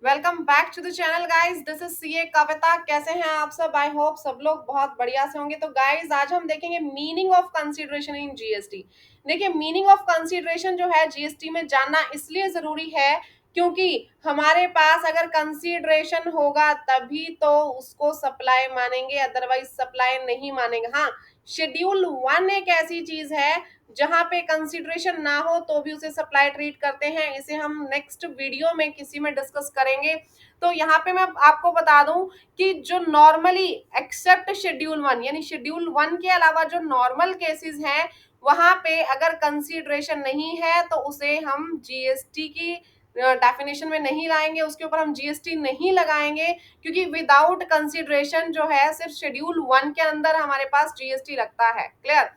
Welcome back to the channel guys. This is CA Kavita. कैसे हैं आप सब? आई होप सब लोग बहुत बढ़िया से होंगे। तो गाइस आज हम देखेंगे meaning of consideration in GST. देखिए, मीनिंग ऑफ कंसीडरेशन जो है जीएसटी में जानना इसलिए जरूरी है क्योंकि हमारे पास अगर कंसीडरेशन होगा तभी तो उसको सप्लाई मानेंगे, अदरवाइज सप्लाई नहीं मानेंगे। हाँ, शेड्यूल 1 एक ऐसी चीज है जहां पे कंसीडरेशन ना हो तो भी उसे सप्लाई ट्रीट करते हैं। इसे हम नेक्स्ट वीडियो में किसी में डिस्कस करेंगे। तो यहाँ पे मैं आपको बता दूं कि जो नॉर्मली एक्सेप्ट शेड्यूल 1 यानी शेड्यूल 1 के अलावा जो नॉर्मल केसेस हैं वहां पे अगर कंसीडरेशन नहीं है तो उसे हम जीएसटी की डेफिनेशन में नहीं लाएंगे, उसके ऊपर हम जीएसटी नहीं लगाएंगे क्योंकि विदाउट कंसीडरेशन जो है सिर्फ शेड्यूल 1 के अंदर हमारे पास जीएसटी लगता है। क्लियर?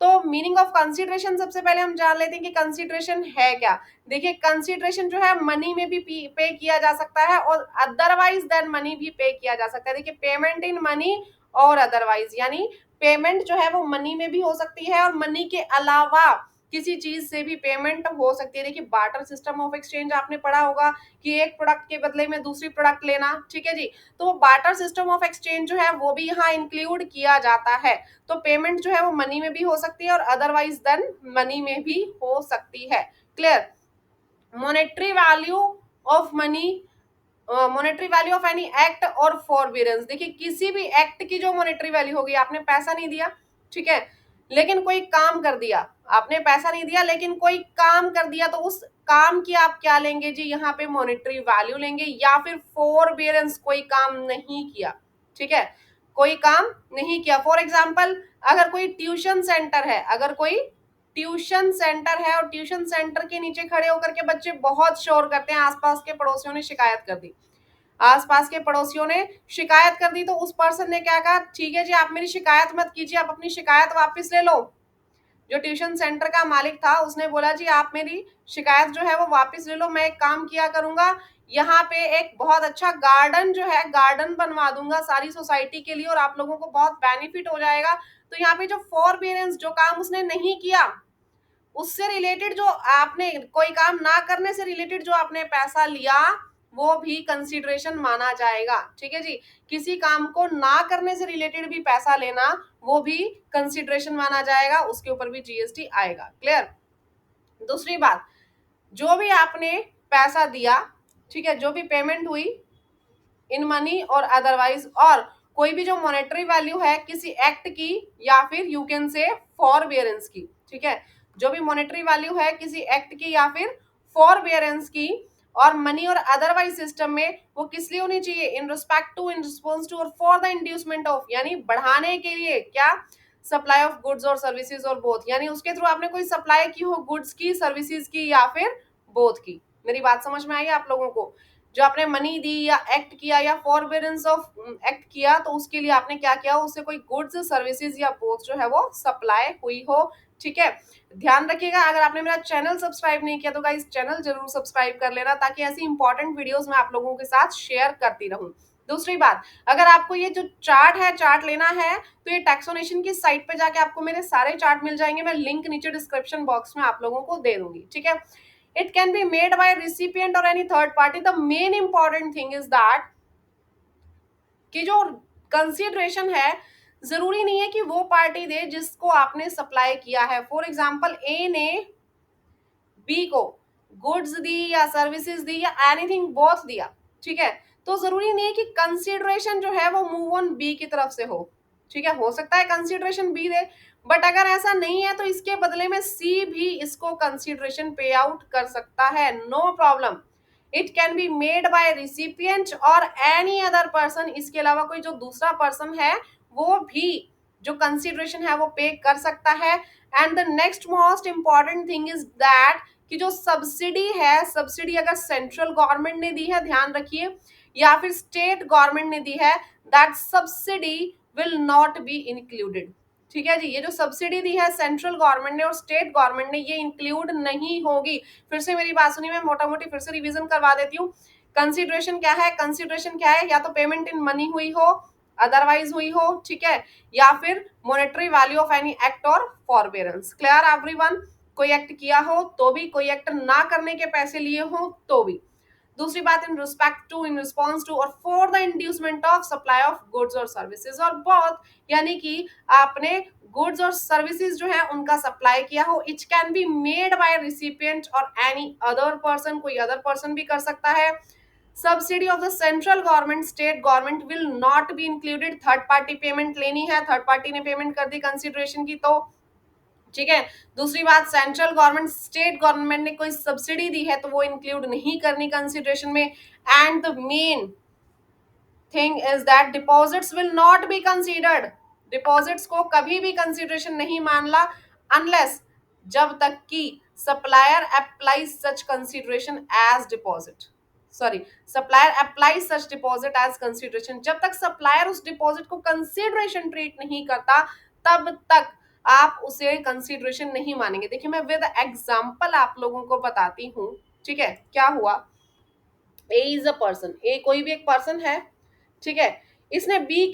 तो मीनिंग ऑफ कंसीडरेशन सबसे पहले हम जान लेते हैं कि कंसीडरेशन है क्या। देखिए, कंसीडरेशन जो है मनी में भी पे किया जा सकता है और अदरवाइज देन मनी भी पे किया जा सकता है। देखिए, पेमेंट इन मनी और अदरवाइज यानी पेमेंट जो है वो मनी में भी हो सकती है और मनी के अलावा किसी चीज से भी पेमेंट हो सकती है। देखिए, बार्टर सिस्टम ऑफ एक्सचेंज आपने पढ़ा होगा कि एक प्रोडक्ट के बदले में दूसरी प्रोडक्ट लेना। ठीक है जी, तो वो बार्टर सिस्टम ऑफ एक्सचेंज जो है वो भी यहाँ इंक्लूड किया जाता है। तो पेमेंट जो है वो मनी में भी हो सकती है और अदरवाइज देन मनी में भी हो सकती है। Clear? Monetary value of money, monetary value of any act और फॉरबियरेंस। देखिए, किसी भी एक्ट की जो मॉनेटरी वैल्यू होगी, आपने पैसा नहीं दिया, ठीक है, लेकिन कोई काम कर दिया। आपने पैसा नहीं दिया लेकिन कोई काम कर दिया तो उस काम की आप क्या लेंगे जी? यहाँ पे मॉनेटरी वैल्यू लेंगे। या फिर फॉरबियरेंस, कोई काम नहीं किया, ठीक है, कोई काम नहीं किया। फॉर एग्जाम्पल, अगर कोई ट्यूशन सेंटर है, अगर कोई ट्यूशन सेंटर है और ट्यूशन सेंटर के नीचे खड़े होकर के बच्चे बहुत शोर करते हैं, आसपास के पड़ोसियों ने शिकायत कर दी, आसपास के पड़ोसियों ने शिकायत कर दी, तो उस पर्सन ने क्या कहा? ठीक है जी, आप मेरी शिकायत मत कीजिए, आप अपनी शिकायत वापस ले लो। जो ट्यूशन सेंटर का मालिक था उसने बोला जी आप मेरी शिकायत जो है वो वापस ले लो, मैं एक काम किया करूंगा, यहाँ पे एक बहुत अच्छा गार्डन जो है गार्डन बनवा दूंगा सारी सोसाइटी के लिए और आप लोगों को बहुत बेनिफिट हो जाएगा। तो यहाँ पे जो फॉरबियरेंस, जो काम उसने नहीं किया उससे रिलेटेड, जो आपने कोई काम ना करने से रिलेटेड जो आपने पैसा लिया वो भी कंसीडरेशन माना जाएगा। ठीक है जी, किसी काम को ना करने से रिलेटेड भी पैसा लेना वो भी कंसीडरेशन माना जाएगा, उसके ऊपर भी जीएसटी आएगा। क्लियर? दूसरी बात, जो भी आपने पैसा दिया, ठीक है, जो भी पेमेंट हुई इन मनी और अदरवाइज, और कोई भी जो मॉनेटरी वैल्यू है किसी एक्ट की या फिर यू कैन से फॉरबियरेंस की, ठीक है, जो भी मॉनेटरी वैल्यू है किसी एक्ट की या फिर फॉरबियरेंस की और मनी और अदरवाइज सिस्टम में, वो किस लिए होनी चाहिए? In respect to, in response to और फॉर द इंड्यूसमेंट ऑफ, यानी बढ़ाने के लिए क्या? सप्लाई ऑफ गुड्स और सर्विसेज और बोथ, यानी उसके थ्रू आपने कोई सप्लाई की हो, गुड्स की, सर्विसेज की या फिर बोथ की। मेरी बात समझ में आई आप लोगों को? जो आपने मनी दी या एक्ट किया या फॉरबियरेंस ऑफ एक्ट किया तो उसके लिए आपने क्या किया? उससे कोई गुड्स, सर्विसेज या बोथ जो है वो सप्लाई हुई हो। ठीक है, ध्यान रखिएगा। अगर आपने मेरा चैनल सब्सक्राइब नहीं किया तो गाइस चैनल जरूर सब्सक्राइब कर लेना ताकि ऐसी इंपॉर्टेंट वीडियोस मैं आप लोगों के साथ शेयर करती रहूं। दूसरी बात, अगर आपको ये जो चार्ट है, चार्ट लेना है तो ये टैक्सोनेशन की साइट पे जाके आपको मेरे सारे चार्ट मिल जाएंगे। मैं लिंक नीचे डिस्क्रिप्शन बॉक्स में आप लोगों को दे दूंगी। ठीक है, it can be made by recipient or any third party. The main important thing is that कि जो कंसिडरेशन है जरूरी नहीं है कि वो पार्टी दे जिसको आपने सप्लाई किया है। फॉर एग्जाम्पल, ए ने बी को गुड्स दी या सर्विसेज दी या एनीथिंग बोथ दिया, ठीक है, तो जरूरी नहीं है कि कंसिडरेशन जो है वो मूव ऑन बी की तरफ से हो। ठीक है, हो सकता है कंसिडरेशन बी दे, बट अगर ऐसा नहीं है तो इसके बदले में सी भी इसको कंसिडरेशन पे आउट कर सकता है। No problem, it can be made by recipient और एनी अदर पर्सन। इसके अलावा कोई जो दूसरा पर्सन है वो भी जो कंसिडरेशन है वो पे कर सकता है। And the next most important thing is that कि जो सब्सिडी है, सब्सिडी अगर सेंट्रल गवर्नमेंट ने दी है, ध्यान रखिए, या फिर स्टेट गवर्नमेंट ने दी है, that subsidy will not be included. ठीक है जी, ये जो सब्सिडी दी है सेंट्रल गवर्नमेंट ने और स्टेट गवर्नमेंट ने, ये इंक्लूड नहीं होगी। फिर से मेरी बात सुनिए, मैं मोटा मोटी फिर से रिवीजन करवा देती हूँ। कंसिडरेशन क्या है? कंसिडरेशन क्या है? या तो पेमेंट इन मनी हुई हो, अदरवाइज हुई हो, ठीक है, या फिर monetary value of any act और फॉरबियरेंस। Clear everyone? कोई एक्ट किया हो तो भी, कोई एक्ट ना करने के पैसे लिए हो तो भी। दूसरी बात, in respect to, in response to और for the inducement of supply of goods और सर्विसेज, और बहुत यानी कि आपने गुड्स और सर्विसेज जो है उनका सप्लाई किया हो। It can be made by recipient और एनी अदर पर्सन, कोई अदर पर्सन भी कर सकता है। Subsidy of the central government, state government will not be included. Third party payment लेनी है, थर्ड पार्टी ने पेमेंट कर दी कंसिडरेशन की तो ठीक है। दूसरी बात, सेंट्रल गवर्नमेंट स्टेट गवर्नमेंट ने कोई सब्सिडी दी है तो वो इंक्लूड नहीं करनी कंसिडरेशन में। And the main thing is that deposits will not be considered. Deposits को कभी भी कंसिडरेशन नहीं मानला अनलेस, जब तक कि supplier applies such consideration as deposit, sorry, supplier applies such deposit as consideration. जब तक सप्लायर उस डिपॉजिट को कंसिडरेशन ट्रीट नहीं करता तब तक आप उसे कंसिडरेशन नहीं मानेंगे। देखिए मैं विद एग्जांपल आप लोगों को बताती हूँ, ठीक है। क्या हुआ, ए इज अ पर्सन, ए कोई भी एक पर्सन है, ठीक है। इसने बी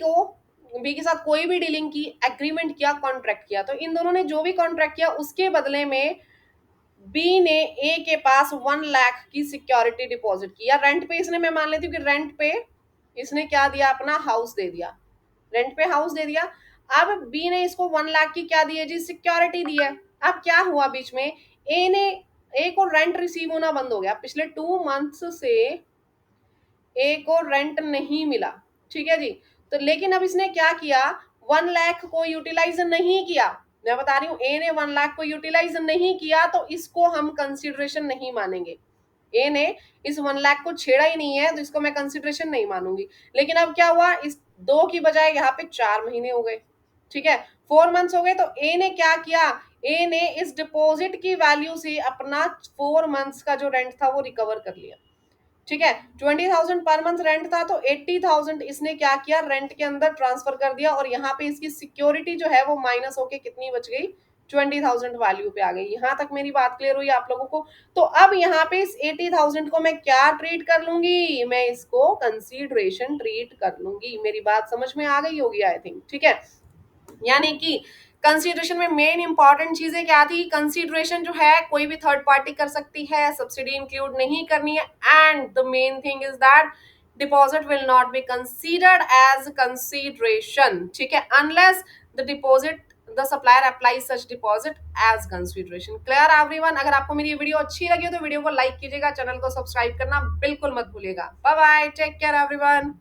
के साथ कोई भी डीलिंग की, एग्रीमेंट किया, कॉन्ट्रैक्ट किया, तो इन दोनों ने जो भी कॉन्ट्रैक्ट किया उसके बदले में बी ने ए के पास 1 लाख की सिक्योरिटी डिपॉजिट की, या रेंट पे इसने, मैं मान लेती हूँ कि रेंट पे इसने क्या दिया, अपना हाउस दे दिया, रेंट पे हाउस दे दिया। अब बी ने इसको 1 लाख की क्या दी है जी, सिक्योरिटी दी है। अब क्या हुआ बीच में, ए को रेंट रिसीव होना बंद हो गया, पिछले 2 मंथ्स से ए को रेंट नहीं मिला, ठीक है जी। तो लेकिन अब इसने क्या किया, 1 लाख को यूटिलाइज नहीं किया, मैं बता रही हूँ ए ने 1 लाख को यूटिलाइज नहीं किया तो इसको हम कंसिडरेशन नहीं मानेंगे। ए ने इस 1 लाख को छेड़ा ही नहीं है तो इसको मैं कंसिडरेशन नहीं मानूंगी। लेकिन अब क्या हुआ, इस 2 की बजाय यहाँ पे 4 महीने हो गए, ठीक है, 4 मंथ्स हो गए, तो ए ने क्या किया, ए ने इस डिपॉजिट की वैल्यू से अपना 4 मंथ्स का जो रेंट था वो रिकवर कर लिया, ठीक है। 20,000 पर मंथ रेंट था तो 80,000 इसने क्या किया, रेंट के अंदर ट्रांसफर कर दिया, और यहाँ पे इसकी सिक्योरिटी जो है वो माइनस होके कितनी बच गई, 20,000 वैल्यू पे आ गई। यहाँ तक मेरी बात क्लियर हुई आप लोगों को। तो अब यहाँ पे इस 80,000 को मैं क्या ट्रीट कर लूंगी, मैं इसको कंसीडरेशन ट्रीट कर लूंगी। मेरी बात समझ में आ गई होगी आई थिंक, ठीक है। यानी कि कंसीडरेशन में मेन इंपॉर्टेंट चीजें क्या थी, कंसीडरेशन जो है कोई भी थर्ड पार्टी कर सकती है, सब्सिडी इंक्लूड नहीं करनी है, and the main thing is that deposit will not be considered as consideration, ठीक है, unless the deposit the supplier apply such deposit as consideration. Clear everyone? अगर आपको मेरी वीडियो अच्छी लगी हो तो वीडियो को लाइक कीजिएगा, चैनल को सब्सक्राइब करना बिल्कुल मत भूलिएगा। Bye bye, take care everyone.